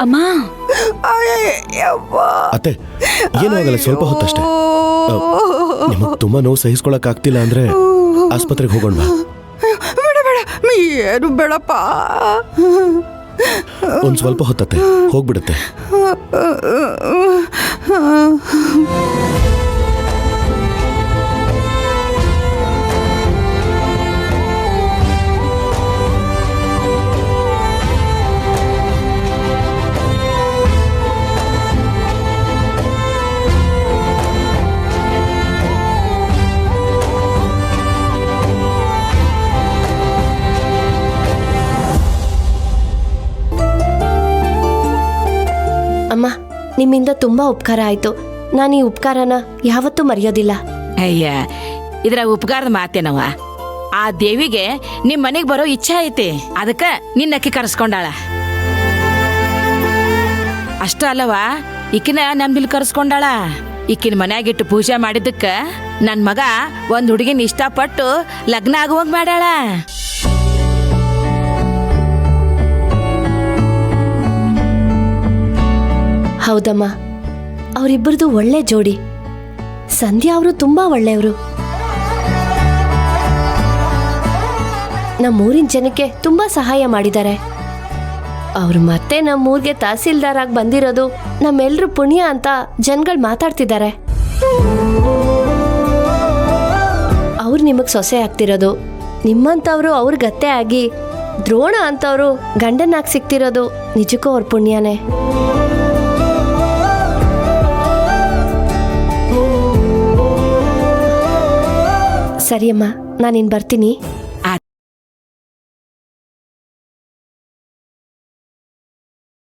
ಅಮ್ಮ ಅತ್ತೆ ಏನೂ ಆಗಲ್ಲ, ಸ್ವಲ್ಪ ಹೊತ್ತಷ್ಟೇ. ನಿಮಗೆ ತುಂಬಾ ನೋವು ಸಹಿಸ್ಕೊಳಕ್ ಆಗ್ತಿಲ್ಲ ಅಂದ್ರೆ ಆಸ್ಪತ್ರೆಗೆ ಹೋಗೋಣ ಬಾ. ಬೇಡ ಬೇಡ, ಏನು ಬೇಡಪ್ಪ. ಒಂದ್ ಸ್ವಲ್ಪ ಹೊತ್ತತ್ತೆ ಹೋಗ್ಬಿಡುತ್ತೆ. ಅಮ್ಮ, ನಿಮ್ಮಿಂದ ತುಂಬಾ ಉಪಕಾರ ಆಯ್ತು. ನಾನು ಈ ಉಪಕಾರನ ಯಾವತ್ತೂ ಮರೆಯೋದಿಲ್ಲ. ಅಯ್ಯ, ಇದ್ರ ಉಪಕಾರದ ಮಾತೇನವ. ಆ ದೇವಿಗೆ ನಿಮ್ ಮನೆಗ್ ಬರೋ ಇಚ್ಛೆ ಐತಿ, ಅದಕ್ಕ ನಿನ್ನಕ್ಕಿ ಕರೆಸ್ಕೊಂಡಾಳ. ಅಷ್ಟ ಅಲ್ಲವಾ, ಈಕಿನ ನಮ್ದಿಲ್ ಕರೆಸ್ಕೊಂಡಾಳ. ಈಕಿನ ಮನ್ಯಾಗಿಟ್ಟು ಪೂಜೆ ಮಾಡಿದ್ದಕ್ಕ ನನ್ ಮಗ ಒಂದ್ ಹುಡುಗಿನ ಇಷ್ಟಪಟ್ಟು ಲಗ್ನ ಆಗುವಂಗ್ ಮಾಡ್ಯಾಳ. ಹೌದಮ್ಮ, ಅವರಿಬ್ಬರದು ಒಳ್ಳೆ ಜೋಡಿ. ಸಂಧ್ಯಾ ಅವರು ತುಂಬಾ ಒಳ್ಳೆಯವರು. ನಮ್ಮೂರಿನ ಜನಕ್ಕೆ ತುಂಬಾ ಸಹಾಯ ಮಾಡಿದ್ದಾರೆ. ಅವ್ರು ಮತ್ತೆ ನಮ್ಮೂರ್ಗೆ ತಹಸೀಲ್ದಾರ್ ಆಗಿ ಬಂದಿರೋದು ನಮ್ಮೆಲ್ರೂ ಪುಣ್ಯ ಅಂತ ಜನಗಳು ಮಾತಾಡ್ತಿದ್ದಾರೆ. ಅವ್ರು ನಿಮಗ್ ಸೊಸೆ ಆಗ್ತಿರೋದು, ನಿಮ್ಮಂತವ್ರು ಅವ್ರ ಗತ್ತೆ ಆಗಿ ದ್ರೋಣ ಅಂತವ್ರು ಗಂಡನಾಗಿ ಸಿಕ್ತಿರೋದು ನಿಜಕ್ಕೂ ಅವ್ರ ಪುಣ್ಯನೇ. ಸರಿಯಮ್ಮ, ನಾನಿನ್ ಬರ್ತೀನಿ.